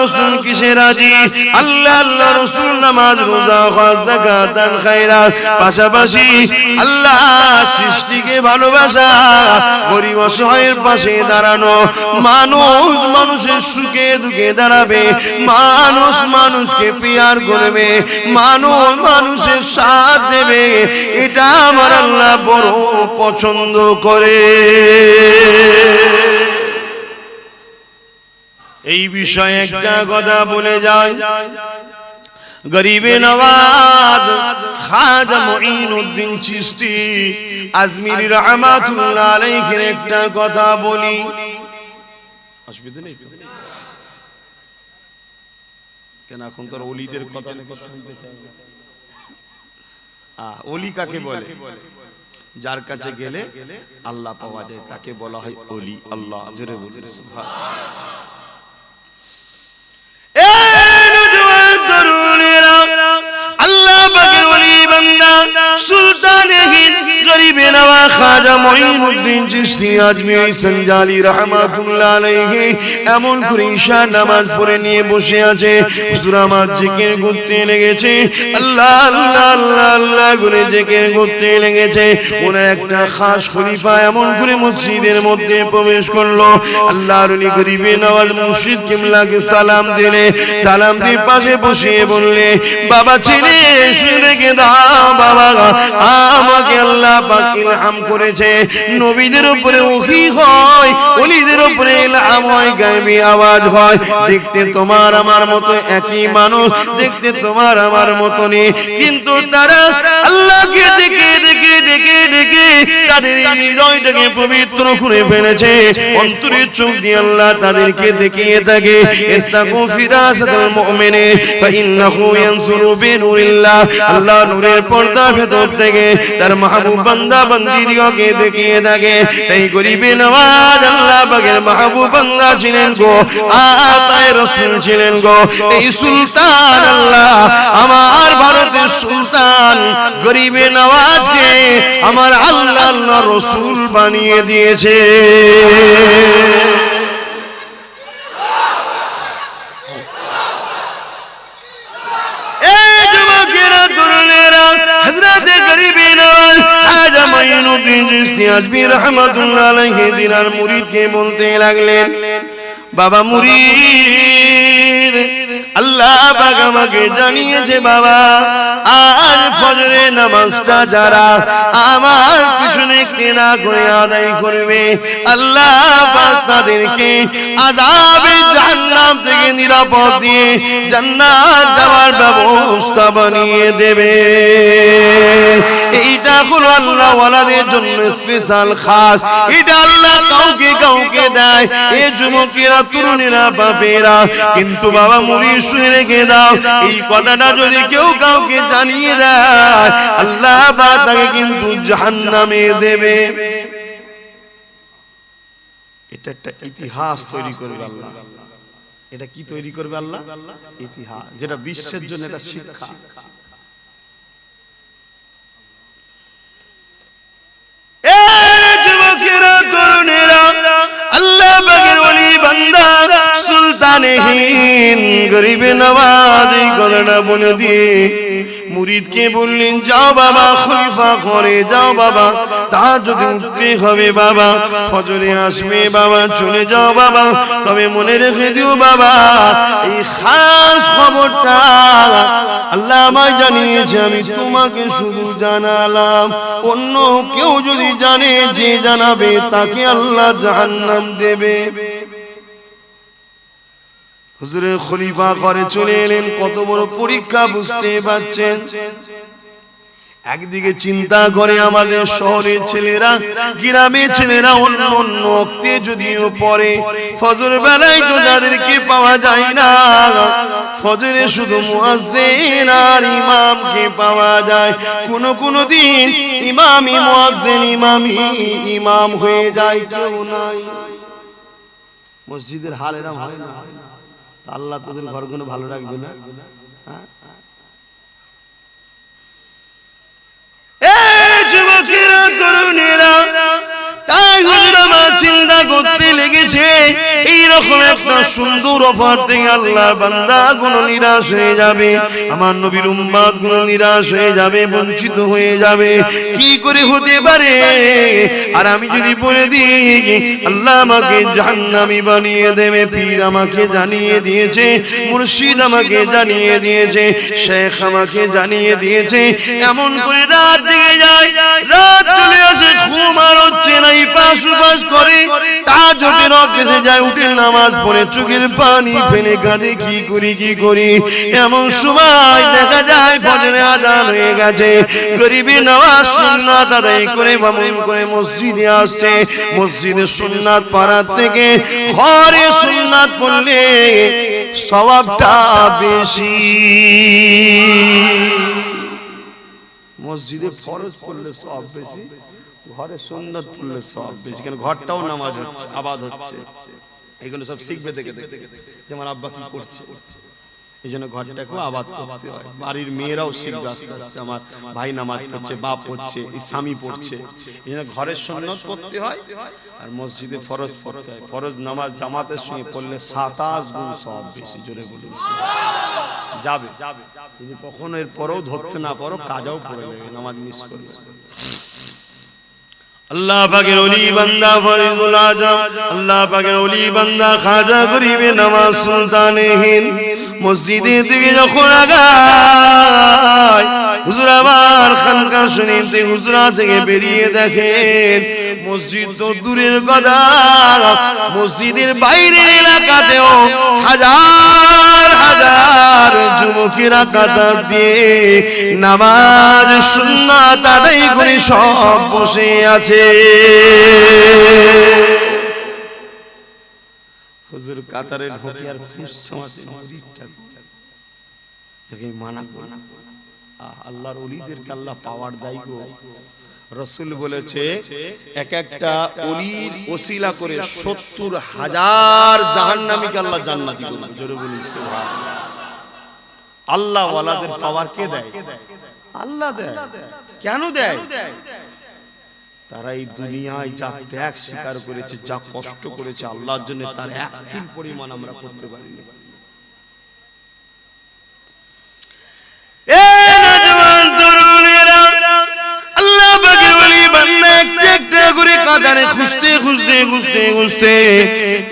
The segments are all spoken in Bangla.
রাসূল কিসে রাজি? আল্লাহ রাসূল নামাজ রোজা হজ যাকাত দান খায়রাত, পাশাপাশি আল্লাহ সৃষ্টিকে ভালোবাসা, গরীব অসহায়ের পাশে দাঁড়ানো, মানুষ মানুষের সুখে দুঃখে দাঁড়াবে, মানুষ মানুষকে পিয়ার করবে, মানুষ মানুষের সাথ দেবে, এটা আমার আল্লাহ বড় পছন্দ করে। এই বিষয়ে একটা কথা বলে যায়, গরিবে নওয়াজ খাজা মুঈনুদ্দিন চিশতি আজমিরি রাহমাতুল্লাহ আলাইহির একটা কথা বলি। অসুবিধা নেই কেন? এখন তো ওলিদের কথা নাকি শুনতে চাই না। ওলি কাকে বলে? যার কাছে গেলে আল্লাহ পাওয়া যায় তাকে বলা হয় ওলি। আল্লাহ জোরে বলুন সুবহানাল্লাহ। আল্লাহ পাকের ওলি বান্দা সুলতানে হিন্দ গরিবে নওয়াজ খাজা মুঈনুদ্দিন চিশতি আজমিরি সঞ্জালি রাহমাতুল্লাহ আলাইহি এমন করে ঈশা নামাজ পড়ে নিয়ে বসে আছে। হুজুর আমার জিকির করতে লেগেছে, আল্লাহ আল্লাহ আল্লাহ আল্লাহ করে জিকির করতে লেগেছে। ওনার একটা খাস খলিফা এমন করে মসজিদের মধ্যে প্রবেশ করলো। আল্লাহর ওলি গরিবে নওয়াজ মুর্শিদ কিবলাকে সালাম দিলে, সালাম দিয়ে পাশে বসিয়ে বললে, বাবা ছেলে শুনে রেখে দাও, বাবা আমাকে আল্লাহ পাক ইলহাম করেছে, নবীদের উপরে ওহী হয়, ওলিদের উপরে ইলহাম হয়, গায়বী আওয়াজ হয়। দেখতে তোমার আমার মতো একই মানুষ, দেখতে তোমার আমার মতনই, কিন্তু তারা আল্লাহকে ডেকে ডেকে ডেকে ডেকে তাদের হৃদয়টাকে পবিত্র করে ফেলেছে। অন্তরের চোখ দিয়ে আল্লাহ তাদেরকে দেখিয়ে থাকে, ইত্তাকু ফিরাসাতুল মুমিনি ফাইন্নাহু ইয়ানসুরু বিনুরিল্লাহ। আল্লাহ নূরের পর্দা ভেতর থেকে তার মাহবুব বান্দা বান্দিদিগকে দেখিয়ে থাকে। এই গরিবে নওয়াজ আল্লাহ পাকের মাহবুব বান্দা ছিলেন গো, আতায়ে রাসূল ছিলেন গো। এই সুলতান আল্লাহ আমার ভারতের সুলতান গরিবে নওয়াজকে আমার আল্লাহ আল্লাহ রাসূল বানিয়ে দিয়েছে। আজমির রহমাতুল্লাহ আলাইহি দিনার মুরিদকে বলতে লাগলেন, বাবা মুরিদ, আল্লাহ পাক আমাকে জানিয়েছে বাবা, আজ ফজরের নামাজটা যারা আমার পিছনে কেনা করে আদায় করবে, আল্লাহ পাক তাদেরকে আযাবে জাহান্নাম থেকে নিরাপদ দিয়ে জান্নাত যাওয়ার ব্যবস্থা বানিয়ে দেবে। এইটা হলো আল্লাহ ওয়ালাদের জন্য স্পেশাল খাস, এটা আল্লাহ কাউকে কাউকে দেয়। এই যুবকেরা, তরুণেরা, বাপেরা, কিন্তু বাবা মুরিদ শুনে রেখে দাও, এই কথাটা যদি কেউ কাউকে জানিয়ে দেয়, আল্লাহ পাক তাকে কিন্তু জাহান্নামে দেবে। এটা একটা ইতিহাস তৈরি করবে আল্লাহ। এটা কি তৈরি করবে আল্লাহ? ইতিহাস, যেটা বিশ্বের জন্য এটা শিক্ষা। যুবকেরা, তরুণেরা, আল্লাহ পাকের ওলি বান্দা সুলতানে হিন্দ গরিবে নওয়াজ এই কথাটা বলে দিয়ে মুরিদকে বললেন, যাও বাবা খলিফা ঘরে যাও বাবা, তাহাজ্জুদে উঠতে হবে বাবা, ফজরে আসবে বাবা, চলে যাও বাবা, তবে মনে রেখে দিও বাবা, এই খাস খবরটা আল্লাহ আমায় জানিয়েছে, আমি তোমাকে শুধু জানালাম, অন্য কেউ যদি জানে, যে জানাবে তাকে আল্লাহ জাহান্নাম দেবে। হুজুরের খলিফা ঘরে চলে এলেন, কত বড় পরীক্ষা বুঝতে পারছেন। একদিকে চিন্তা করে আমাদের শহরের ছেলেরা, গ্রামের ছেলেরা অন্য অন্য ওয়াক্তে যদিও পড়ে, ফজর বেলায় তো তাদেরকে পাওয়া যায় না, ফজরে শুধু মুয়াজ্জিন আর ইমামকে পাওয়া যায়। কোন কোন দিন ইমামই মুয়াজ্জিন, ইমামই ইমাম হয়ে যায়, কেউ নাই। মসজিদের হাল এরকম হয় না? আল্লাহ তোদের ঘরগুলো ভালো রাখবে না? যুবকেরা, তরুণেরা, তাই হুজুর আমার চিন্তা করতে লেগেছে, এই এইরকম একটা সুন্দর অফার থেকে আল্লাহ বান্দা গুলো নিরাশ হয়ে যাবে, আমার নবীর উম্মত গুলো নিরাশ হয়ে যাবে, বঞ্চিত হয়ে যাবে। কি করে হতে পারে? আর আমি যদি বলে দিই আল্লাহ আমাকে জাহান্নামী বানিয়ে দেবে, পীর আমাকে জানিয়ে দিয়েছে, মুর্শিদ আমাকে জানিয়ে দিয়েছে, শেখ আমাকে জানিয়ে দিয়েছে, এমন করে রাত জেগে যায়, রাত চলে আসে, ঘুম আর হচ্ছে না, ইপাস উপাস করে, তাহাজ্জুদের রক্তে যায়, উঠে নামাজ পড়ে চোখের পানি ফেলে কাঁদে, কি করি। এমন সময় দেখা যায় ফজরের আযান হয়ে গেছে, গরিবে নামাজ সুন্নাত আদায় করে বামন করে মসজিদে আসছে, মসজিদে সুন্নাত পড়ার থেকে ঘরে সুন্নাত পড়লে সওয়াবটা বেশি। মসজিদে ফরজ পড়লে সওয়াব বেশি, ঘরে সুন্নাত পড়লে সওয়াব বেশি, কারণ ঘরটাও নামাজ হচ্ছে, আবাদ হচ্ছে। এগুলো সব শিখবে দেখে যে আমার আব্বা কি করছে, এই জন্য ঘরটাকেও আবাদ করতে হয়। বাড়ির মেয়েরাও শিখবে আস্তে আস্তে, আমার ভাই নামাজ পড়ছে, বাপ পড়ছে, স্বামী পড়ছে, এই জন্য ঘরের সুন্নাত পড়তে হয় আর মসজিদে ফরজ পড়তে হয়। ফরজ নামাজ জামাতের সঙ্গে পড়লে 27 গুণ সওয়াব বেশি। জোরে বলুন যাবে। যদি কখনো এর পরেও ধরতে না পারো, কাজাও পড়ে নেবে, নামাজ মিস করবে। আল্লাহ পাকের ওলি বান্দা ফরিদুল আজম, আল্লাহ পাকের ওলি বান্দা খাজা গরিবে নওয়াজ সুলতানে হিন্দ মসজিদের দিকে যখন আগায়, হুজুর আমার খানকা শরীফ থেকে হুজরা থেকে বেরিয়ে দেখেন মসজিদ তো দূরের কথা, মসজিদের বাইরের এলাকাতেও হাজার হাজার যুবকেরা কাতার দিয়ে নামাজ সুন্নাত আদায় করে সব বসে আছে। হুজুর কাতারে ঢোকে আর মানা করে, আল্লাহর ওলিদেরকে আল্লাহ পাওয়ার দেয় গো। রাসূল বলেছে এক একটা ওলির ওসিলা করে 70,000 জাহান্নামীকে আল্লাহ জান্নাতি করবে। জোরে বলুন সুবহানাল্লাহ। আল্লাহ ওয়ালাদের পাওয়ার কে দেয়? আল্লাহ দেয়। কেন দেয়? তারা এই দুনিয়ায় যা ত্যাগ স্বীকার করেছে, যা কষ্ট করেছে আল্লাহর জন্য, তার এক চুল পরিমাণ আমরা করতে পারিনি।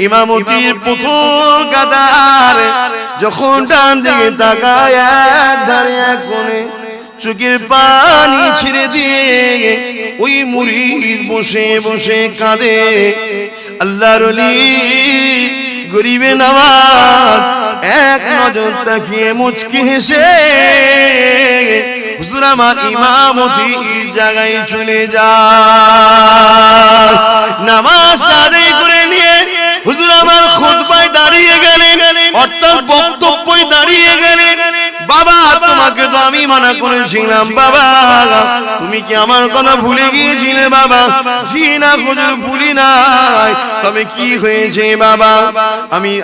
ইমামতির প্রথম কাতার যখন ডান দিকে তাকায়, ধারে এক কোণে চোখের পানি ছেড়ে দিয়ে ওই মুরিদ বসে বসে কাঁদে। আল্লাহর ওলি গরিবে নওয়াজ এক নজর তাকিয়ে মুচকি হেসে হুজুর আমার ইমামতি জায়গায় চলে যায়। নামাজ আদায় করে নিয়ে হুজুর আমার খুতবায় দাঁড়িয়ে গেলেন, অর্থাৎ বক্তব্যই দাঁড়িয়ে গেলেন। বাবা তোমাকে তো আমি মানা করেছিলাম, বাবা তুমি কি আমার কথা ভুলে গিয়েছিলে? বাবা জি না হুজুর ভুলি নাই। তবে কি হয়েছে বাবা?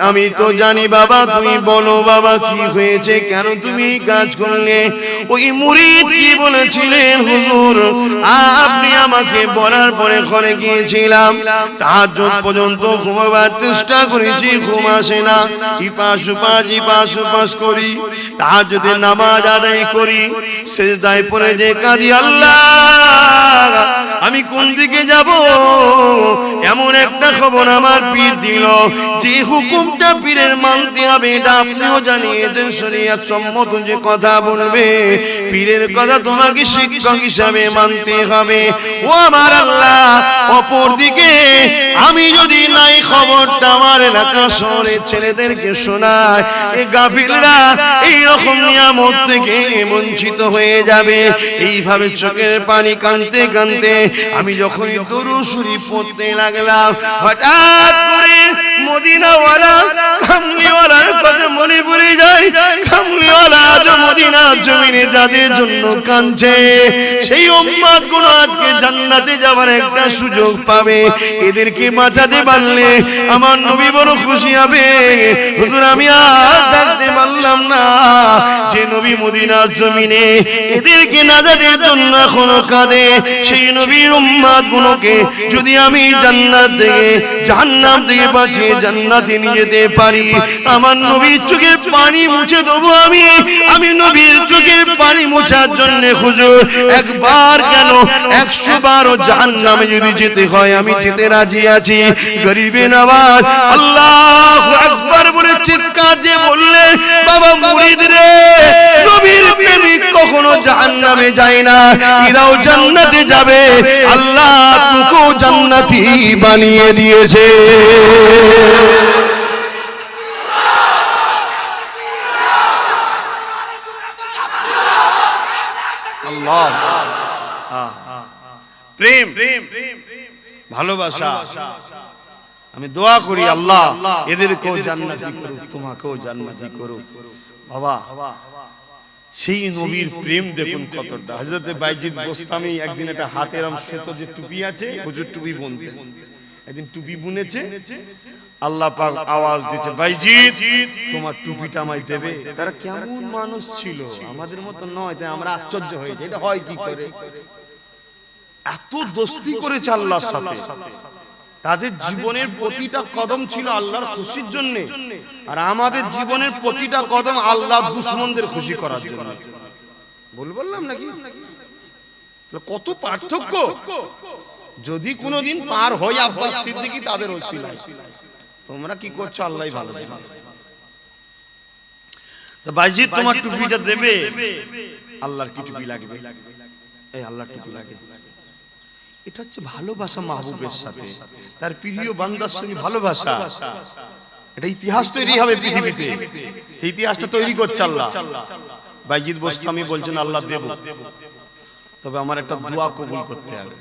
আমি তো জানি বাবা, তুমি বলো বাবা কি হয়েছে, কেন তুমি কাজ করলে? ওই মুরিদ কি বলেছিলেন, হুজুর আপনি আমাকে বলার পরে ঘরে গিয়েছিলাম, তাহাজ্জুদ পর্যন্ত ঘুমাবার চেষ্টা করেছি, ঘুম আসে না, ইপাস উপাস করি, তাহাজ্জুদের নামাজ আদায় করি, সিজদায় পড়ে যে কাঁদি, আল্লাহ আমি কোন দিকে যাব? এমন একটা খবর আমার পীর দিল, যে হুকুমটা পীরের মানতে হবে এটা আপনিও জানিয়েছেন, শরীয়ত সম্মত যে কথা বলবে পীরের কথা তোমাকে শিক্ষক হিসাবে মানতে হবে। ও আমার আল্লাহ, অপর দিকে আমি যদি নাই খবরটা আমার এলাকা শহরের ছেলেদেরকে শোনায়, এই গাফিলরা এইরকম নিয়ামত থেকে বঞ্চিত হয়ে যাবে। এইভাবে চোখের পানি কাঁদতে কাঁদতে আমি যখনই দরুদ শরীফ পড়তে লাগলাম, হঠাৎ করে মদিনাওয়ালা কামলিওয়ালার কথা মনে পড়ে যায়। কামলিওয়ালা আজ মদিনার জমিনে যাদের জন্য কাঁদছে, সেই উম্মত গুলো আজকে জান্নাতে যাওয়ার একটা সুযোগ পাবে। এদেরকে বাঁচাতে পারলে আমার নবী বড় খুশি হবে। হুজুর আমি আর থাকতে পারলাম বললাম না যে নবী মদিনার জমিনে এদেরকে নাজাতের জন্য এখনো কাঁদে, সেই নবীর উম্মত গুলোকে যদি আমি জান্নাত থেকে জাহান্নাম থেকে বাঁচিয়ে জান্নাতে নিয়ে যেতে পারি, আমার নবীর চোখের পানি মুছে দেবো। আমি নবীর চোখের পানি মোছার জন্য হুজুর একবার কেন 100 বারও জাহান্নামে যদি যেতে হয় আমি যেতে রাজি আছি। গরিবে নওয়াজ আল্লাহু আকবার বলে চিৎকার দিয়ে বললেন, বাবা মুরিদ রে, নবীর প্রেমিক কখনো জাহান্নামে যায় না, এরাও জান্নাতে যাবে। আল্লাহ তোকেও জান্নাতি বানিয়ে দিয়েছে। আল্লাহ প্রেম ভালোবাসা, আমি দোয়া করি আল্লাহ এদেরকেও জান্নাতি করুক, তোমাকেও জান্নাতি করুক। বাবা সেই নবীর প্রেম দেখুন কতটা। হযরতে বাইজিদ বোস্তামি একদিন একটা হাতের সুতো যে টুপি আছে, হুজুর টুপি বুনতেন, একদিন টুপি বুনেছে, আল্লাহ পাক আওয়াজ দিয়েছে, বাইজিদ তোমার টুপিটা আমায় দেবে। তারা কেমন মানুষ ছিল, আমাদের মতো নয়, তাই আমরা আশ্চর্য হয়ে যাই, এটা হয় কি করে? এত দোস্তি করেছে আল্লাহর সাথে, তাদের জীবনের প্রতিটা কদম ছিল আল্লাহর খুশির জন্য, আর আমাদের জীবনের প্রতিটা কদম আল্লাহর দুশমনদের খুশি করার জন্য। বললাম নাকি কত পার্থক্য? যদি কোনোদিন পার হয় আব্বাস সিদ্দিকী তাদের ওসিলায়, তোমরা কি করছো আল্লাহই ভালো জানে। তো বাইজিদ তোমার টুপিটা দেবে, আল্লাহর কি টুপি লাগবে? এই আল্লাহর টুপি লাগে। এটা হচ্ছে ভালোবাসা মাহবুবের সাথে, তার প্রিয় বান্দার সঙ্গে ভালোবাসা। এটা ইতিহাস তৈরি হবে পৃথিবীতে, এই ইতিহাসটা তৈরি করছে আল্লাহ। বাইজিদ বোস্তামি বলছেন আল্লাহ দেব, তবে আমার একটা দোয়া কবুল করতে হবে।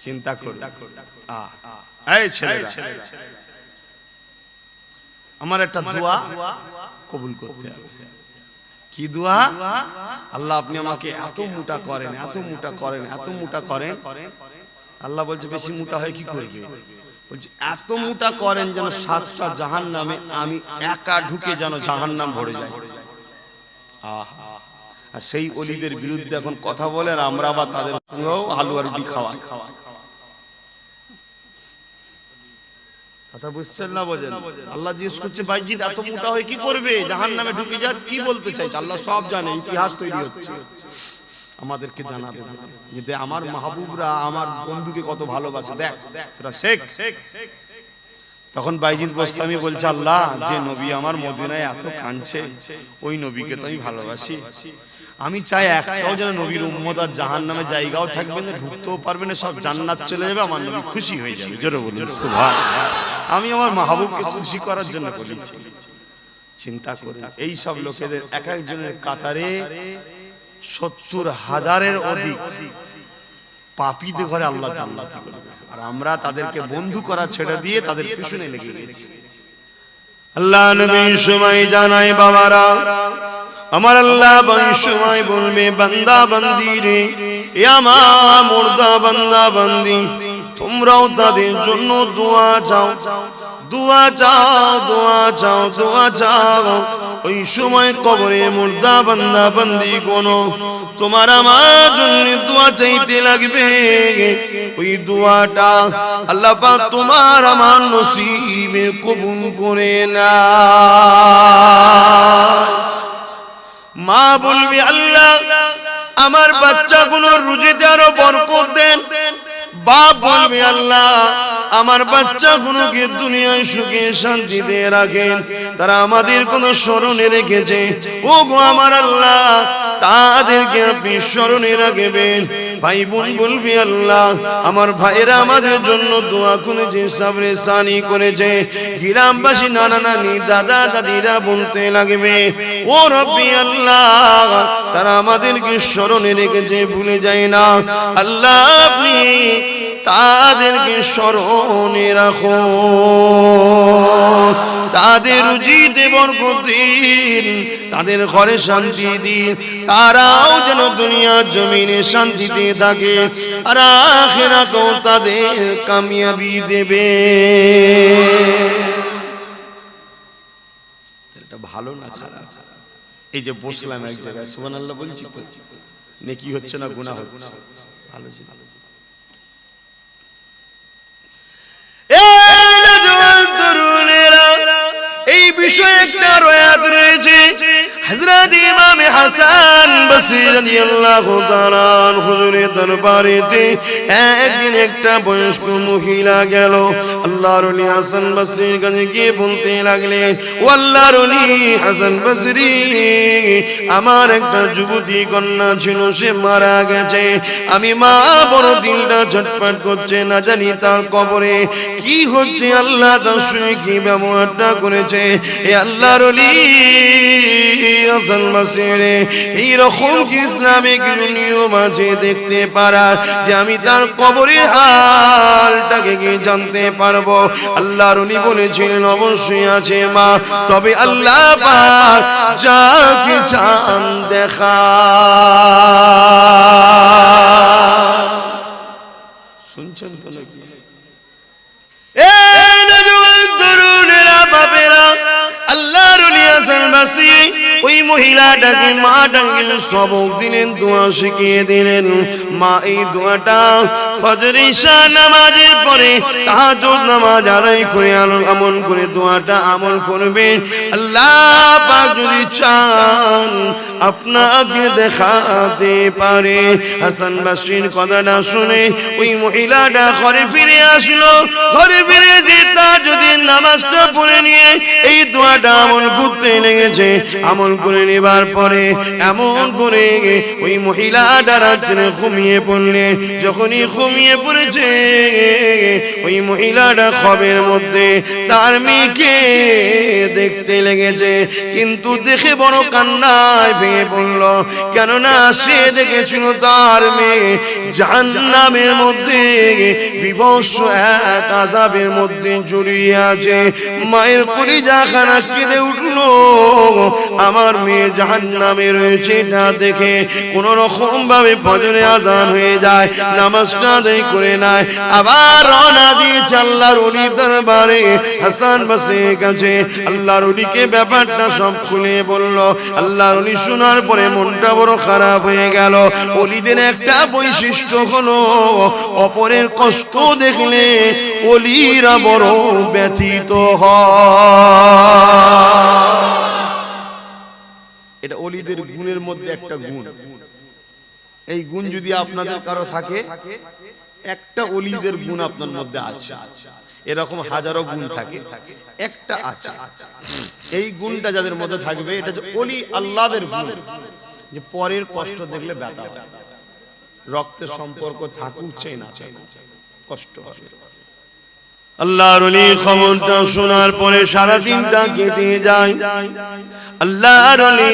চিন্তা করুন, এই ছেলেরা, আমার একটা দোয়া কবুল করতে হবে। কি দোয়া? আল্লাহ আপনি আমাকে এত মোটা করেন, এত মোটা করেন, এত মোটা করেন। আল্লাহ বলছে বেশি মোটা হয় কি করবে? বলছে এত মোটা করেন যেন 7টা জাহান্নামে আমি একা ঢুকে যেন জাহান্নাম ভরে যায়। আহা, আর সেই ওলিদের বিরুদ্ধে এখন কথা বলে, আর আমরা আবার তাদের সঙ্গেও হালুয়া রুটি খাওয়া। কথা বুঝছেন না? বোঝেন? আল্লাহ জিজ্ঞেস করছে বাইজিদ এত মোটা হয়ে কি করবে, জাহান্নামে ঢুকে যায়, কি বলতে চাইছে? আল্লাহ সব জানে, ইতিহাস তৈরি হচ্ছে, আমাদেরকে জানাবে যে আমার মাহবুবরা আমার বন্ধুকে কত ভালোবাসে, দেখ সেটা শেখ। তখন বাইজিদ বোস্তামি বলছে আল্লাহ যে নবী আমার মদিনায় এত কাঁদছে, ওই নবীকে তো আমি ভালোবাসি। আমি চাই একটাও যেন নবীর উম্মত আর জাহান্নামে জায়গাও থাকবে না, ঢুকতেও পারবে না, সব জান্নাত চলে যাবে, আমার নবী খুশি হয়ে যাবে। জোরে বলুন সুবহানাল্লাহ। আমি আমার মাহবুবকে খুশি করার জন্য বলেছি। চিন্তা করুন, এই সব লোকেদের এক একজনের কাতারে 70,000-এর অধিক পাপীদের ঘরে আল্লাহ জান্নাতি করবে, আর আমরা তাদেরকে বন্ধু করা ছেড়ে দিয়ে তাদের পিছনে লেগে গেছি। আল্লাহ নবীর সময় জানাই বাবারা, আমার আল্লাহ এই সময় বলবে বান্দা বান্দি রে, এ আমার মুর্দা বান্দা বান্দি, তোমরাও তাদের জন্য দোয়া চাও, দোয়া চাও, দোয়া চাও, দোয়া চাও। ওই সময় কবরে মুর্দা বান্দা বান্দি কোন তোমার আমার জন্য দোয়া চাইতে লাগবে, ওই দোয়াটা আল্লাহ পাক তোমার আমার নসিবে কবুল করে না। মা বলবে আল্লাহ আমার বাচ্চাগুলো রুজিতে আরো বরকত দেন। বাপ বলবে আল্লাহ আমার বাচ্চাগুলোকে দুনিয়ায় সুখে শান্তিতে রাখেন, তারা আমাদের কোনো স্মরণে রেখেছে, ও গো আমার আল্লাহ তাদেরকে আপনি স্মরণে রাখবেন। ভাই বোন বলবি আল্লাহ আমার ভাইয়েরা আমাদের জন্য দোয়া করেছে, সাবরে সানি করেছে, গ্রামবাসী নানা নানি দাদা দাদিরা বলতে লাগবে ও রব্বি আল্লাহ তারা আমাদেরকে স্মরণে রেখেছে, ভুলে যায় না। আল্লাহ আপনি তাদেরকে স্মরণে রাখো, তাদের রুজিতে বরকত দিন, তাদের ঘরে শান্তি দিন, তারাও যেন দুনিয়ার জমিনে শান্তিতে থাকে, আর আখিরাতেও তাদের কামিয়াবি দেবে। এটা ভালো না খারাপ? এই যে বসলাম এক জায়গায়, সুবহানাল্লাহ বলছি তো, নেকি হচ্ছে না গুনাহ হচ্ছে? ভালো ছিল। এই বিষয়ে একটা রয়াত রয়েছে, হযরত ইমাম হাসান বসরি রাদিয়াল্লাহু তাআলা হুজুরের দরবারেতে একদিন একটা বয়স্ক মহিলা গেল। আল্লাহর ওলি হাসান বসরির কাছে গিয়ে বলতে লাগলেন, ও আল্লাহর ওলি হাসান বসরি, আমার একটা যুবতী কন্যা ছিল, সে মারা গেছে। আমি মা বড় দিলটা ছটফট করছে, না জানি তার কবরে কি হচ্ছে, আল্লাহ তার সঙ্গে কি ব্যবহারটা করেছে। এ আল্লাহর ওলি হাসান বসরি, এই রকম কি ইসলামিক নিয়ম আছে দেখতে পারা, যে আমি তার কবরের হালটাকে কি জানতে পারবো? আল্লাহর ওলি বলেছিলেন, অবশ্যই আছে মা, তবে আল্লাহ পাক যাকে চান দেখা। শুনছেন তো নাকি? ওই মহিলাটাকে মা ডাকে সবক দিলেন, দোয়া শিখিয়ে দিলেন। মা এই দোয়াটা ফজর ইশা নামাজের পরে তাহাজ্জুদ নামাজ আদায় করে আমল করে দোয়াটা আমল করবেন। আল্লাহ পাক যদি চান আপনাকে দেখাতে পারে। হাসান বসরির কথাটা শুনে ওই মহিলাটা ঘরে ফিরে আসলো। ঘরে ফিরে যে তাহাজ্জুদের নামাজটা পড়ে নিয়ে এই দোয়াটা আমল করতে লেগেছে। আমল করে নেবার পরে এমন করে ওই মহিলাটা রাত্রে ঘুমিয়ে পড়লে, যখনই ঘুমিয়ে পড়েছে ওই মহিলাটা খবের মধ্যে তার মেয়েকে দেখতে লেগেছে, কিন্তু দেখে বড় কান্নায় ভেঙে পড়ল। কেননা সে দেখেছিল তার মেয়ে জাহান্নামের মধ্যে বিভৎস এক আযাবের মধ্যে জড়িয়ে আছে। মায়ের কলিজাখানা কেঁদে উঠল, আমার মেয়ে জাহান্নামে রয়েছে। এটা দেখে কোন রকম ভাবে ফজরে আযান হয়ে যায়, নামাজটা আদায় করে নেয়, আবার রওনা দিয়েছে আল্লাহর ওলির দরবারে হাসান বসরির কাছে। আল্লাহর ওলিকে ব্যাপারটা সব খুলে বলল। আল্লাহর ওলি শোনার পরে মনটা বড় খারাপ হয়ে গেল। ওলিদের একটা বৈশিষ্ট্য হলো, অপরের কষ্ট দেখলে ওলিরা বড় ব্যথিত হয়। এটা ওলিদের গুণের মধ্যে একটা গুণ। এই গুণ যদি আপনাদের কারো থাকে, একটা ওলিদের গুণ আপনার মধ্যে আছে। এরকম হাজারো গুণ থাকে, একটা আছে। এই গুণটা যাদের মধ্যে থাকবে, এটা যে ওলি আল্লাহদের গুণ, যে পরের কষ্ট দেখলে ব্যথা হয়। রক্তের সম্পর্ক থাকুক চাই না থাকুক, কষ্ট হবে। আল্লাহর ওলি খবরটা শোনার পরে সারা দিনটা কেটে যায়। আল্লাহর ওলি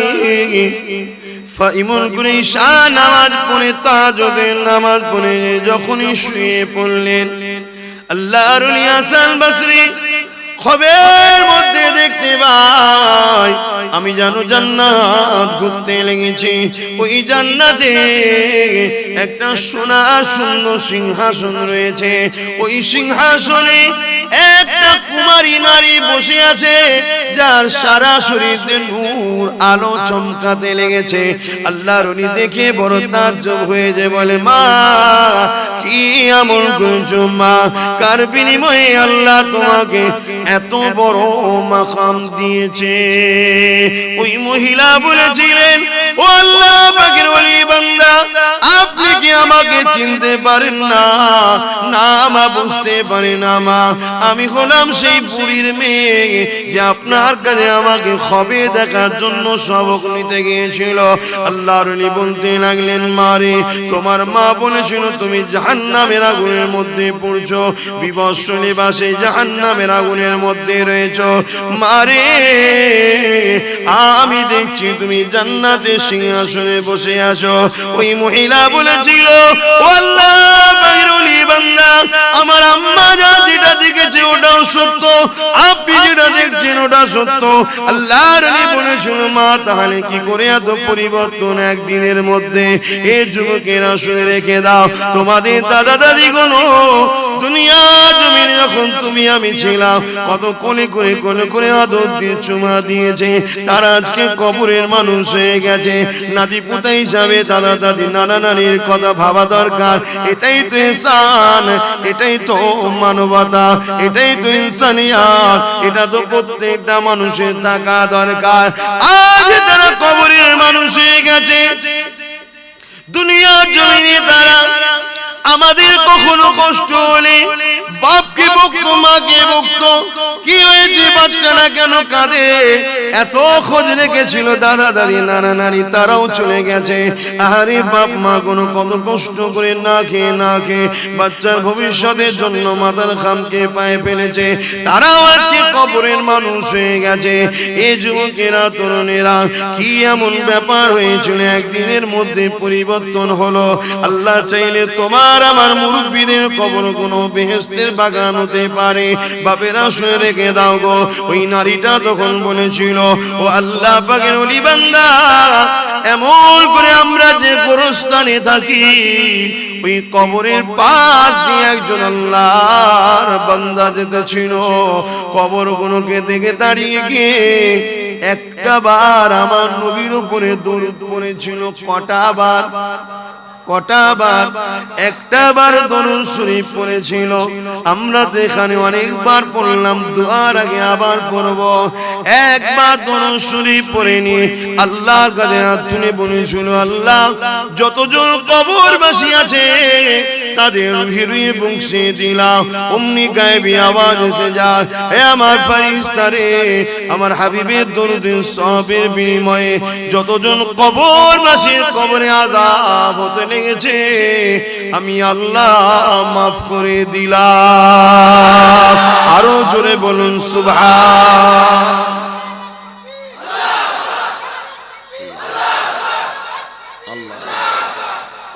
ফাইমুন করে ঈশা নামাজ পড়ে তাহাজ্জুদের নামাজ পড়ে যখনই শুয়ে পড়লেন, আল্লাহর ওলি হাসান বসরি খবের মধ্যে দেখতে পাই, আমি জানো জান্নাত ঘুরতে লেগেছি। ওই জান্নাতে একটা সোনার সুন্দর সিংহাসন রয়েছে। ওই সিংহাসনে একটা কুমারী নারী বসে আছে, যার সারা শরীরে নূর আলো চমকাতে লেগেছে। আল্লাহর ওলি দেখে বড় তাজ্জব হয়ে যায়, বলে মা কি আমল করেছো মা, কার বিনিময়ে আল্লাহ তোমাকে এত বড় মাকাম দিয়েছে? ওই মহিলা বলেছিলেন, ও আল্লাহ পাকের ওলি বান্দা, আপনি কি আমাকে চিনতে পারেন না? না মা, বুঝতে পারি না মা, আমি হলাম সেই বুড়ির মেয়ে যে আপনার কাছে আমাকে খবে দেখার জন্য সবক নিতে গিয়েছিল। আল্লাহর ওলি বলতে লাগলেন, মারে তোমার মা বলেছিল তুমি জাহান্নামের আগুনের মধ্যে পড়ছো, বিভৎস লিবাসে জাহান্নামের আগুনের মধ্যে রয়েছো। মারে আমি দেখছি তুমি জান্নাতের সিংহাসনে বসে আছো। ওই মহিলা বলেছিল, ও আল্লাহ পাকের ওলি বান্দা, আমার আম্মা জান যেটা দেখেছে ওটাও সত্য, আপনি যেটা দেখছেন ওটা সত্য। আল্লাহর নবী বলেছিল, মা তাহলে কি করে এত পরিবর্তন একদিনের মধ্যে? এই যুবকেরা শুনে রেখে দাও, তোমাদের দাদা দাদি গুলো দুনিয়া জমিনে যখন তুমি আমি ছিলাম, কত কোলে করে আদর দিয়ে চুমা দিয়েছে, তারা আজকে কবরের মানুষ হয়ে গেছে। নাতি পুতা হিসাবে দাদা দাদি নানা নানির কথা ভাবা দরকার। এটাই তো ইনসান, এটাই তো মানবতা, এটাই তো ইনসানিয়াত। এটা তো প্রত্যেকটা মানুষের থাকা দরকার। আজ তারা কবরের মানুষ হয়ে গেছে, দুনিয়া জমিনে তারা আমাদের কখনো কষ্ট হলে বাপকে বকতো, মাকে বকতো, কি হয়েছে বাচ্চাটা কেন কাঁদে, এত খোঁজ রেখেছিল দাদা দাদি নানা নানি, তারাও চলে গেছে। আরে বাপ মা কোনো কত কষ্ট করে না খেয়ে বাচ্চার ভবিষ্যতের জন্য মাথার খামকে পায়ে ফেলেছে, তারাও আজকে কবরের মানুষ হয়ে গেছে। এই যুবকেরা তরুণেরা কি এমন ব্যাপার হয়েছিল একদিনের মধ্যে পরিবর্তন হলো? আল্লাহ চাইলে তোমার আমার মুরব্বীদের কবর কোনো বেহেশতের বাগান হতে পারে। বাপেরা শুনে রেখে দাও গো, ওই নারীটা তখন বলেছিল, ও আল্লাহ পাকের ওলি বান্দা, এমন করে আমরা যে গোরস্থানে থাকি, ওই কবরের পাশ দিয়ে একজন আল্লাহর বান্দা যেতেছিল, কবরগুলোকে দেখে দাঁড়িয়ে গিয়ে একটা বার আমার নবীর উপরে দরুদ পড়েছিল। কটা বার? একটা বার দরুদ শরীফ পড়েছিল। আমরা তো এখানে অনেকবার পড়লাম, দুয়ার আগে আবার পড়ব। একবার দরুদ শরীফ পড়ে নিয়ে আল্লাহর কাছে হাত তুলে বলেছিল, আল্লাহ যতজন কবরবাসী আছে তাদের রুহে বংশে দিলাম। অমনি গায়েবী আওয়াজ এসে যায়, হে আমার ফেরেশতারে, আমার হাবিবের দরুদের সওয়াবের বিনিময়ে যতজন কবরবাসীর কবরে আযাব হতে লেগেছে, আমি আল্লাহ মাফ করে দিলাম। আরো জোরে বলুন সুবহান।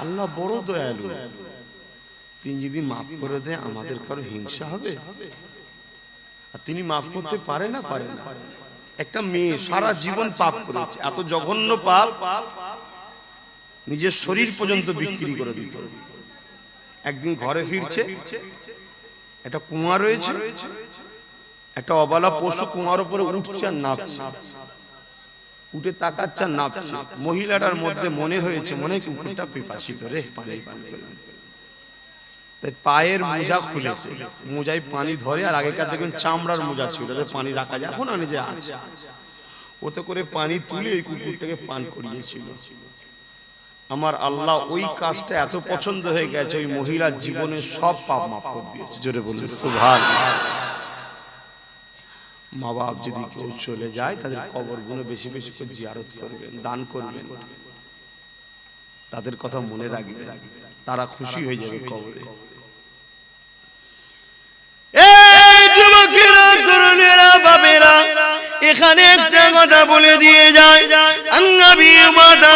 আল্লাহ বড় দয়ালু, তিনি যদি মাফ করে দেয় আমাদের কারো হিংসা হবে? আর তিনি মাফ করতে পারে না? একটা মেয়ে সারা জীবন পাপ করেছে, এত জঘন্য পাপ, নিজের শরীর পর্যন্ত বিক্রি করে দিত। একদিন ঘরে ফিরছে, একটা কুয়া রয়েছে, একটা অবলা পশু কুয়ার উপরে উঠছে আর নাচছে, উঠে তাকাচ্ছে আর নাচছে। মহিলাটার মধ্যে মনে হয়েছে, মনে হয় কুকুরটা পিপাসিত রে, পানি পান করবে। তাই পায়ের মোজা খুলেছে, মোজায় পানি ধরে, আর আগেকার দেখুন চামড়ার মোজা ছিল, পানি রাখা যায়, এখন আনে যে আছে, ওতে করে পানি তুলে এই কুকুরটাকে পান করিয়েছিল। আমার আল্লাহ ওই কাজটা এত পছন্দ হয়ে গেছে, ওই মহিলার জীবনের সব পাপ মাফ করে দিয়েছে। জোরে বলুন সুবহানাল্লাহ। মা বাপ যদি কেউ চলে যায়, তাদের কবরগুলো বেশি বেশি করে জিয়ারত করবেন, দান করবেন, তাদের কথা মনে রাখবেন, তারা খুশি হয়ে যাবে কবরে। এই যুবকেরা, তরুণেরা, বাবেরা, এখানে একটা কথা বলে দিয়ে যায়, আন্নাবী মাতা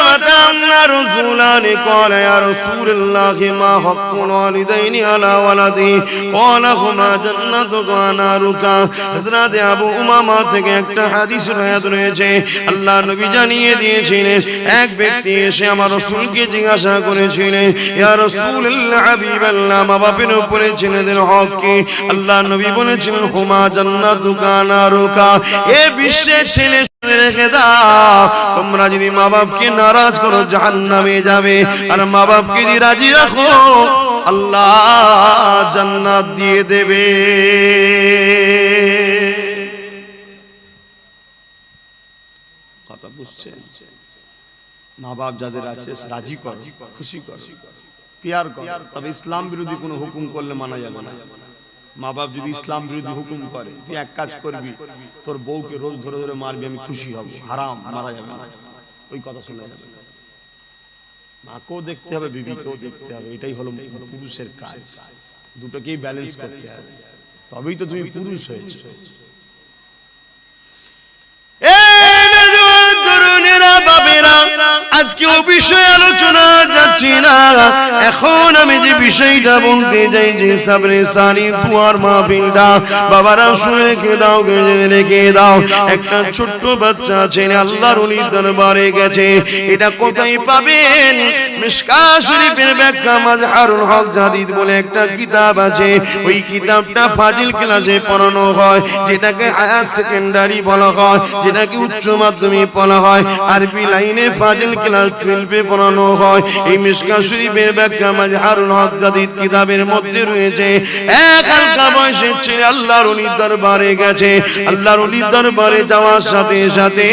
আন্না রাসূলানি ক্বালা ইয়া রাসূলুল্লাহি মা হাক্কুল ওয়ালিদাইনি আলা ওয়ালাদি ক্বালা হুমা জান্নাতুকা ওয়া নারুকা। হযরত আবু উমামা থেকে একটা হাদিস রওয়ায়াত রয়েছে, আল্লাহ নবী জানিয়ে দিয়েছিলেন, এক ব্যক্তি এসে আমার রাসূলকে জিজ্ঞাসা করেছিলেন, ইয়া রাসূলুল্লাহ, হাবিবাল্লাহ, মা বাপের উপরে ছেলেদের হক কি? আল্লাহ নবী বলেছিলেন, হুমা জান্নাতুকা ওয়া নারুকা। এ বিশ্বের ছেলে শুনে রেখে দাও, তোমরা যদি মা বাপকে নারাজ করো জাহান্নামে যাবে, আর মা বাপকে যদি রাজি রাখো আল্লাহ জান্নাত দিয়ে দেবে। কথা বুঝছেন? মা বাপ যাদের আছে রাজি করো, খুশি করো, পিয়ার করো, তবে ইসলাম বিরোধী কোনো হুকুম করলে মানা যাবে না। মা বাপ যদি ইসলাম বিরোধী হুকুম করে, তুই এক কাজ করবি, তোর বউকে রোজ ধরে ধরে মারবি, আমি খুশি হব, হারাম, মারা যাবে না, ওই কথা শোনা যাবে না। মাকেও দেখতে হবে, বিবিকেও দেখতে হবে, এটাই হলো পুরুষের কাজ। দুটোকেই ব্যালেন্স করতে হবে, তবেই তো তুমি পুরুষ হয়েছে। আজকে ও বিষয়ে আলোচনা যাচ্ছি না। এখন আমি যে বিষয়টা বলতে যাই, যে সাবরে সারি দুয়ার মাহফিলটা বাবারা শুনে রেখে দাও, রেখে দাও। একটা ছোট্ট বাচ্চা ছেলে আল্লাহর ওলির দরবারে গেছে। এটা কোথায় পাবেন? মিশকাত শরীফের ব্যাখ্যা মাজহারুল হক জাদিদ বলে একটা কিতাব আছে। ওই কিতাবটা ফাজিল ক্লাসে পড়ানো হয়, যেটাকে হায়ার সেকেন্ডারি বলা হয়, যেটাকে উচ্চ মাধ্যমিক বলা হয়। আরবি লাইনে ফাজিল ক্লাস 12 এ পড়ানো হয়। এই মিশকাত শরীফের ব্যাখ্যা মাজহারুল হক জাদিদ কিতাবের মধ্যে রয়েছে। এক হালকা বয়সের ছেলে আল্লাহর ওলির দরবারে গেছে। আল্লাহর ওলির দরবারে যাওয়ার সাথে সাথে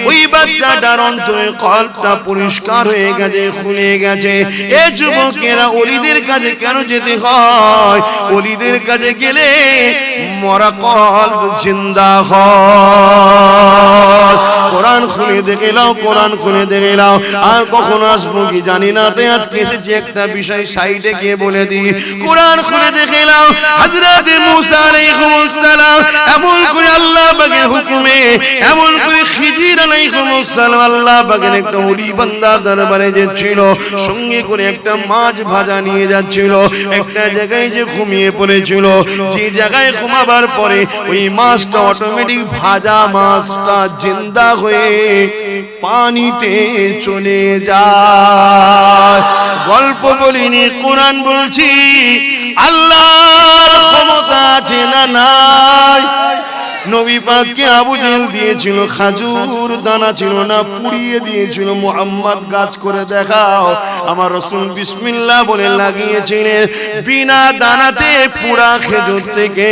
ওই বাচ্চাটার অন্তরের কলবটা পরিষ্কার হয়ে গেছে, খুলে গেছে। এই যুবকেরা ওলিদের কাছে কেন যেতে হয়? ওলিদের কাছে গেলে মরা কলব জিন্দা হয়। কোরআন খুলে দেখে নাও, কোরআন খুলে দেখে নাও। আর কখনো আসবো কি জানি না, তাই আজকে এসেছি একটা বিষয় সাইডে গিয়ে বলে দিই। কোরআন খুলে দেখে নাও, হযরত মুসা আলাইহিস সালাম এমন করে আল্লাহ পাকের হুকুমে, এমন করে খিজির আলাইহিস সালাম আল্লাহ পাকের একটা ওলি বান্দা দরবারে যাচ্ছিল, সঙ্গে করে একটা মাছ ভাজা নিয়ে যাচ্ছিল। একটা জায়গায় যে ঘুমিয়ে পড়েছিল, যে জায়গায় ঘুমাবার পরে ওই মাছটা অটোমেটিক ভাজা মাছটা জিন্দা হয়ে পানিতে চলে যায়। গল্প বলিনি, কোরআন বলছি। আল্লাহর ক্ষমতা আছে না নাই? নবী পাককে আবু জেহেল দিয়েছিল খাজুর দানা, ছিল না পুড়িয়ে দিয়েছিল। মুহাম্মদ গাছ করে দেখাও। আমার রাসূল বিসমিল্লাহ বলে লাগিয়েছিলেন। বিনা দানাতে পুরা খেজুর থেকে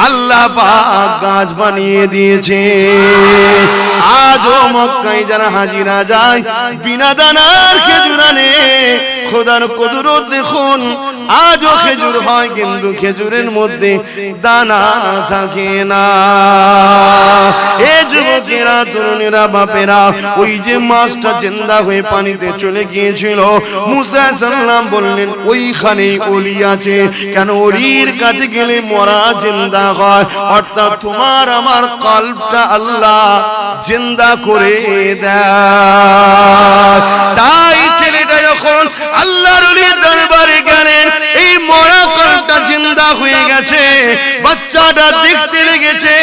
আল্লাহ পাক গাছ বানিয়ে দিয়েছে। আজও মক্কায় যারা হাজিরা যায় বিনা দানার খেজুর আনে। খোদার কুদরত দেখুন, আজও খেজুর হয় কিন্তু খেজুরের মধ্যে দানা থাকে না। এ যুবকেরা, তরুণেরা, বাপেরা, ওই যে মাছটা জিন্দা হয়ে পানিতে চলে গিয়েছিল, মুসা সাল্লাম বললেন ওইখানেই ওলি আছে। কেন? ওলির কাছে গেলে মরা জিন্দা হয়। অর্থাৎ তোমার আমার কলবটা আল্লাহ জিন্দা করে দেয়। তাই ছেলেটা যখন আল্লাহর ওলির দরবারে গেলেন, এই মরা কলবটা জিন্দা হয়ে গেছে। বাচ্চাটা দেখতে লেগেছে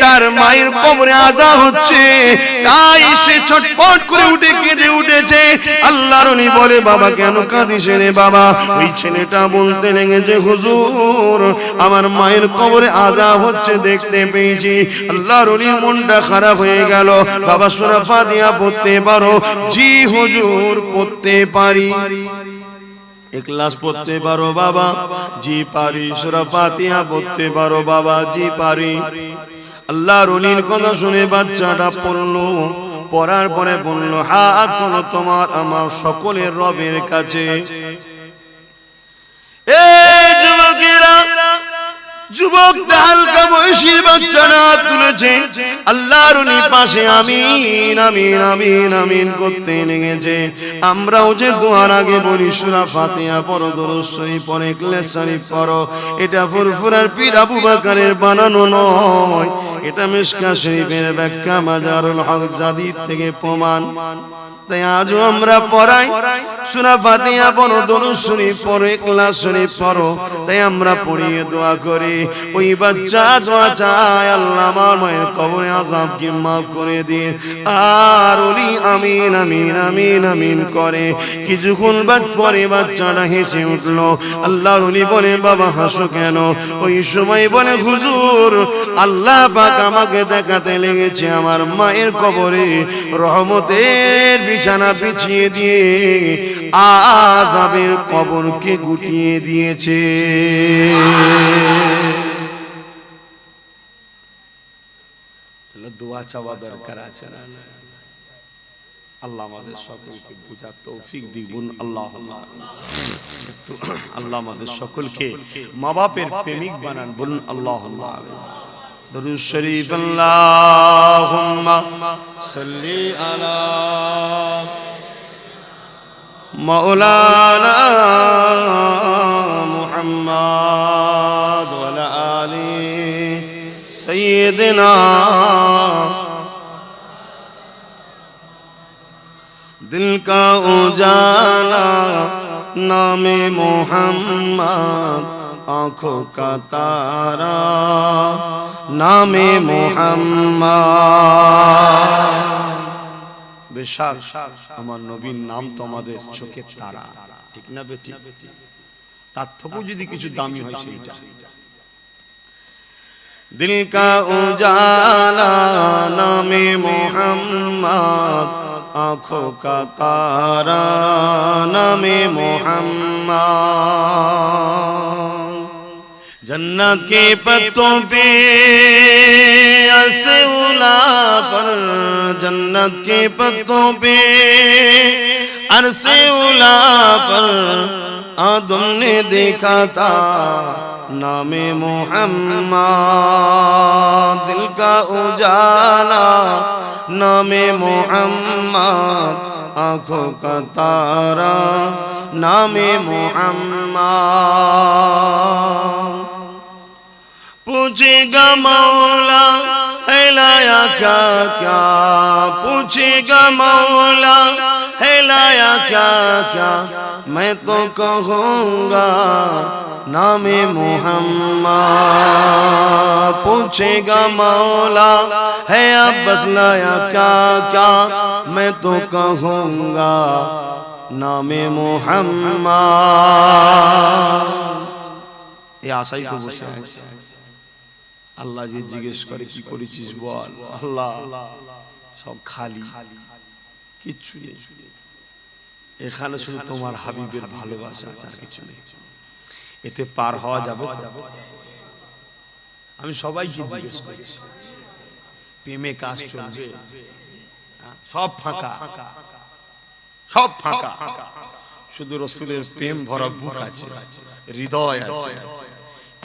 তার মায়ের কবরে আযাব হচ্ছে, তাই সে ছটফট করে উঠে কেঁদে উঠেছে। আল্লাহর ওলি বলে, বাবা কেন কাঁদিস রে বাবা? ওই ছেলেটা বলতে লেগেছে, হুজুর আমার মায়ের কবরে আযাব হচ্ছে দেখতে পেয়েছি। আল্লাহর ওলির মনটা খারাপ হয়ে গেল। বাবা সূরা ফাতিহা পড়তে পারো? জি হুজুর পড়তে পারি। ইখলাস পড়তে পারো বাবা? জি পারি। সূরা ফাতিহা পড়তে পারো বাবা? জি পারি। আল্লাহর ওলির কথা শুনে বাচ্চাটা পড়লো। পড়ার পরে বলল, হাত তোলো তোমার আমার সকলের রবের কাছে। এই যুবকেরা, যুবকটা হালকা বয়সী বাচ্চাটা তুলেছে। আল্লাহর ওলির পাশে আমিন আমিন আমিন আমিন করতে লেগেছে। আমরাও যে দোয়ার আগে বলি সূরা ফাতিহা পড়ো, দরুদ শরীফ পড়ো, ইখলাস শরীফ পড়ো, এটা ফুরফুরার পীর আবু বকরের বানানো নয়, এটা মিশকাত শরীফের ব্যাখ্যা মাজহারুল হক জাদিদ থেকে প্রমাণ। তাই আজও আমরা পড়াই সূরা ফাতিহা পড়ো, দরুদ শরীফ পড়ো, ইখলাস শরীফ পড়ো। তাই আমরা পড়িয়ে দোয়া করি। ওই বাচ্চা দোয়া চায়, আল্লাহ আমার মায়ের কবরে আযাবকে মাফ করে দিন। আর ওলি আমিন আমিন আমিন আমিন করে। কিছুক্ষণ বাদ পরে বাচ্চাটা হেসে উঠলো। আল্লাহর ওলি বলে, বাবা হাসো কেন? ওই সময় বলে, হুজুর আল্লাহ পাক আমাকে দেখাতে লেগেছে আমার মায়ের কবরে রহমতের বিছানা বিছিয়ে দিয়ে আযাবের কবরকে গুটিয়ে দিয়েছে। দোয়া চাওয়া দরকার আছে না? আল্লাহ আমাদের সকলকে বুঝার তৌফিক দিন। আল্লাহুম্মা আল্লাহ আমাদের সকলকে মা বাপের প্রেমিক বানান। বলুন আল্লাহুম্মা আমিন। দরুদ শরীফ আল্লাহুম্মা সাল্লি আলা মাওলানা মুহাম্মদ ওয়া আলা আলি সাইয়্যিদিনা। दिल का उजाला नामे मोहम्मद आँखों का तारा नामे मोहम्मद बेशक আমার নবীর নাম তো আমাদের চোখের তারা ঠিক না বেটি তার থেকেও যদি কিছু দামি হয় সেইটা दिल का उजाला नामे मोहम्मद आँखों का तारा नामे मोहम्मद जन्नत के पत्तों पे अर्से उला पर जन्नत के पत्तों पे अर्से उला पर आदम ने देखा था नामे मोहम्मद दिल का उजाला नामे मोहम्मद आँखों का तारा नामे मोहम्मद पूछेगा मौला है लाया क्या क्या पूछेगा मौला है लाया क्या क्या मैं तो कहूँगा नामे मोहम्मद पूछेगा मौला है अब बस लाया क्या क्या मैं तो कहूँगा नामे मोहम्मद ये आशा ही तो बसे আছে আল্লাহ যে জিজ্ঞেস করে কি করেছিস বল আল্লাহ সব খালি কিচ্ছু নেই এখানে শুধু তোমার হাবিবের ভালোবাসা আছে আর কিছু নেই এতে পার হওয়া যাবে তো আমি সবাইকে জিজ্ঞেস করছি প্রেমে কাজ চলবে সব ফাঁকা সব ফাঁকা শুধু রাসূলের প্রেম ভরা বুক আছে হৃদয় আছে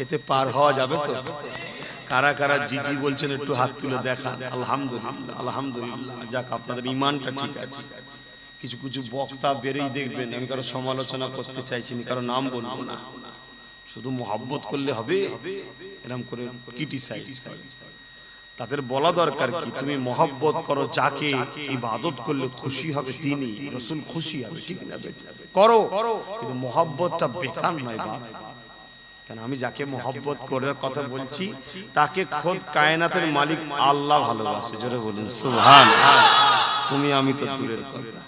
এতে পার হওয়া যাবে তো কারা কারা জিজি বলছেন একটু হাত তুলে দেখান আলহামদুলিল্লাহ আলহামদুলিল্লাহ যাক আপনাদের ঈমানটা ঠিক আছে কিছু কিছু বক্তা বেরেই দেখবেন আমি কারো সমালোচনা করতে চাইছি না কারো নাম বলবো না শুধু মোহাব্বত করলে হবে এরকম করে ক্রিটিসাইজ তাদের বলা দরকার কি তুমি মোহাব্বত করো যাকে ইবাদত করলে খুশি হবে তিনি রাসূল খুশি হবে ঠিক না করো কিন্তু মোহাব্বতটা বেকার নয় বাপ কেন আমি যাকে মোহাব্বত করার কথা বলছি তাকে খোদ কায়নাতের মালিক আল্লাহ ভালোবাসে জোরে বলুন সুবহানাল্লাহ তুমি আমি তো দূরের কথা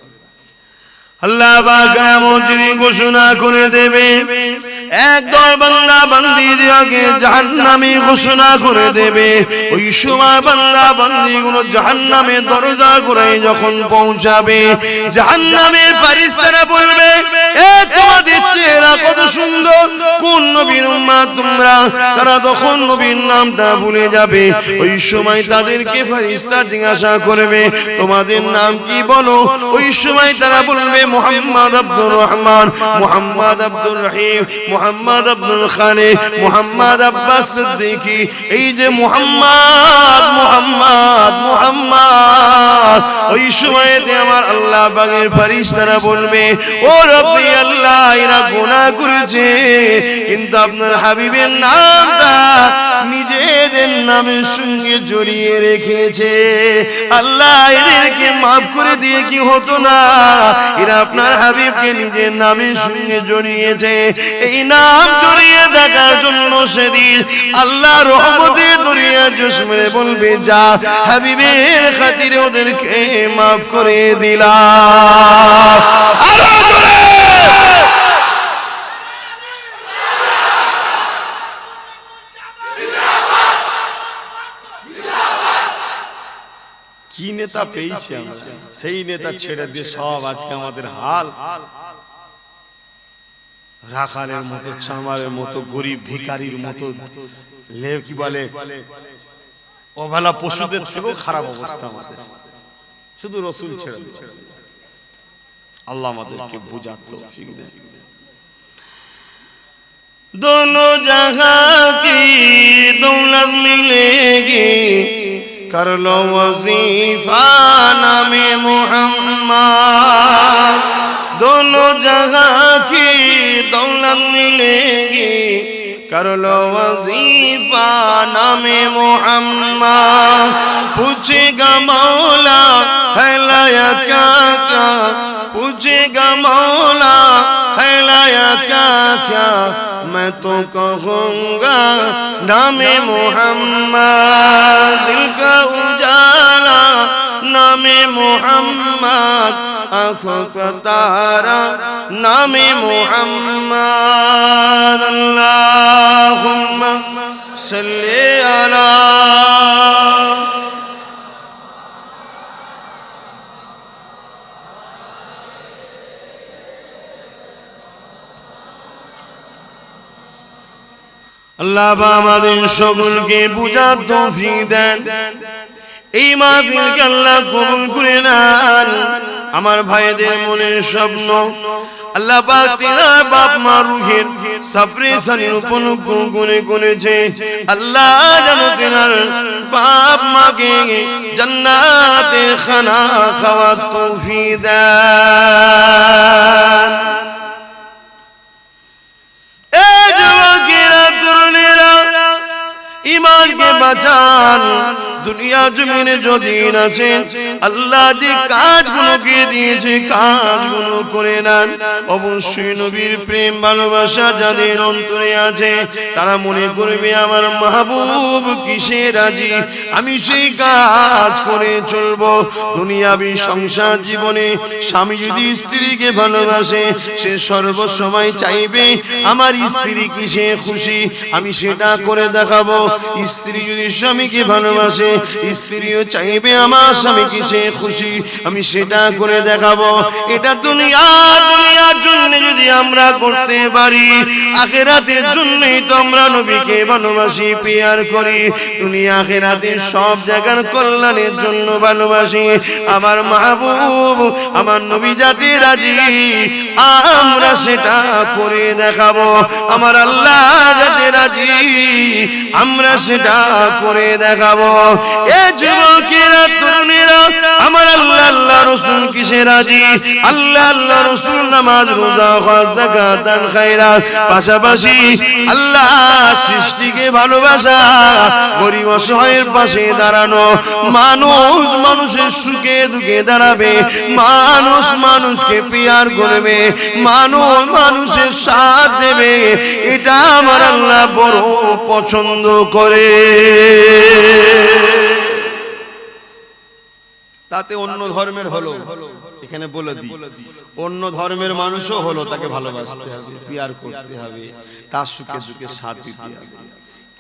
আল্লাহ পাক কিয়ামতের ঘোষণা করে দেবে একদল বান্দা বান্দীদেরকে জাহান্নামে ঘোষণা করে দেবে ওই সময় বান্দা বান্দীগুলো জাহান্নামের দরজা করে যখন পৌঁছাবে জাহান্নামের ফেরেশতারা বলবে এ তোমাদের চেহারা কত সুন্দর কোন নবীর উম্মত তোমরা তারা তখন নবীর নামটা ভুলে যাবে ওই সময় তাদেরকে ফেরেশতা জিজ্ঞাসা করবে তোমাদের নাম কি বলো ওই সময় তারা বলবে মুহাম্মদ আব্দুর রহমান মুহাম্মদ আব্দুর রহিম মুহাম্মদ আব্দুল খালিক মুহাম্মদ আব্বাস সিদ্দিকী এই যে মুহাম্মদ মুহাম্মদ মুহাম্মদ ওই সময়তে আমার আল্লাহ পাকের ফেরেশতারা বলবে ও রব্বি আল্লাহ এরা গুনাহ করেছে কিন্তু আপনার হাবিবের নামটা নিজেদের নামের সঙ্গে জড়িয়ে রেখেছে আল্লাহ এদেরকে maaf করে দিয়ে কি হতো না এরা আপনার হাবিবকে নিজের নামের সঙ্গে জড়িয়েছে এই নাম জড়িয়ে থাকার জন্য সেদিন আল্লাহ রহমতের দরিয়া জোশ মেরে বলবে যা হাবিবের খাতিরে ওদেরকে maaf করে দিলাম আরো জোরে কি নেতা পেয়েছি আমরা সেই নেতা ছেড়ে দিয়ে সব আজকে আমাদের হাল রাখালের মতো চামারের মতো গরিব ভিখারির মতো কি বলে অবলা পশুদের থেকেও খারাপ অবস্থা আমাদের শুধু রাসূল ছেড়ে দিয়ে আল্লাহ আমাদেরকে বুঝার তৌফিক দেন दोनों जहां की दौलत मिलेगी कर लो वजीफा नामे मुहम्मद दोनों जहां की दौलत मिलेगी कर लो वजीफा नामे मुहम्मद पूछेगा मौला है लाया क्या क्या पूछेगा मौला है लाया क्या क्या मैं तो कहूँगा नामे मोहम्मद दिल का उजाला नामे मोहम्मद आँखों का तारा नामे मोहम्मद अल्लाहुम्मा सल्ले अला আল্লাহ আমাদের সকলকে বুঝার তৌফিক দেন এই মাহফিলকে আল্লাহ কবুল করে নেন আমার ভাইদের মনের স্বপ্ন আল্লাহ পাক তেনার বাপ মা রুহের সাফরেশনের উপলক্ষ করে করেছে আল্লাহ যেন তেনার বাপ মাকে জান্নাতের খানা খাওয়ার তৌফিক দেন ইমানকে বাঁচান দুনিয়া জমিনে যদিন আছেন আল্লাহ যে কাজগুলোকে দিয়েছে কাজগুলো করে নেন অবশ্যই নবীর প্রেম ভালোবাসা যাদের অন্তরে আছে তারা মনে করবে আমার মাহবুব কিসে রাজি আমি সেই কাজ করে চলবো দুনিয়াবি সংসার জীবনে স্বামী যদি স্ত্রীকে ভালোবাসে সে সর্বসময় চাইবে আমার স্ত্রী কিসে খুশি আমি সেটা করে দেখাবো স্ত্রী যদি স্বামীকে ভালোবাসে স্ত্রীও চাইবে আমার স্বামী কিসে খুশি আমি সেটা করে দেখাবো এটা দুনিয়ার জন্য যদি আমরা করতে পারি আখিরাতের জন্যই তো আমরা নবীকে ভালোবাসি প্যার করি দুনিয়া আখিরাতের সব জায়গার কল্যাণের জন্য ভালোবাসি আমার মাহবুব আমার নবী যাতে রাজি আমরা সেটা করে দেখাবো আমার আল্লাহ যাতে রাজি আমরা সেটা করে দেখাবো এ যুবকেরা তরুণীরা আমার আল্লাহ আল্লাহ রাসূল কিসে রাজি আল্লাহ আল্লাহ রাসূল নামাজ রোজা হজ যাকাত দান খায়রাত পাশাপাশি আল্লাহ সৃষ্টিকে ভালোবাসা গরিব অসহায়ের পাশে দাঁড়ানো মানুষ মানুষের সুখে দুঃখে দাঁড়াবে মানুষ মানুষকে প্যার করবে মানুষ মানুষের সাথ দেবে এটা আমার আল্লাহ বড় পছন্দ করে তাতে অন্য ধর্মের হলো এখানে বলে দিই অন্য ধর্মের মানুষও হলো তাকে ভালোবাসতে হবে প্যার করতে হবে তার সুখে দুঃখে সাথ দিতে হবে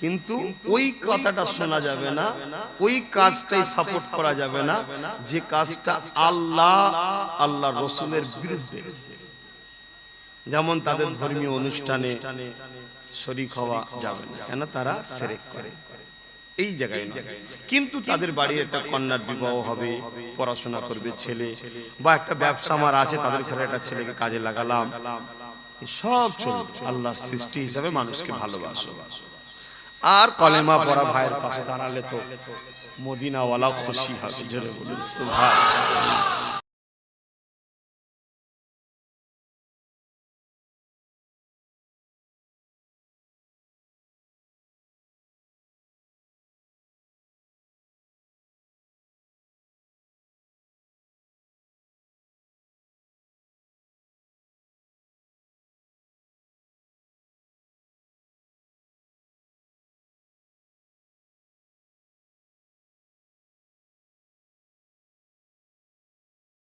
কিন্তু ওই কথাটা শোনা যাবে না ওই কাজটাই সাপোর্ট করা যাবে না যে কাজটা আল্লাহ আল্লাহ রাসূলের বিরুদ্ধে যেমন তাদের ধর্মীয় অনুষ্ঠানে শরীক হওয়া যাবে না কেন তারা শিরক করে এই জায়গায় না কিন্তু তাদের বাড়ি একটা কন্যার বিবাহ হবে পড়াশোনা করবে ছেলে বা একটা ব্যবসা আমার আছে তাদের ঘরে একটা ছেলেকে কাজে লাগালাম সব চলবে আল্লাহর সৃষ্টি হিসাবে মানুষকে ভালোবাসো আর কলেমা পড়া ভাইয়ের পাশে দাঁড়ালে তো মদিনাওয়ালা খুশি হবে জোরে বলুন সুবহানাল্লাহ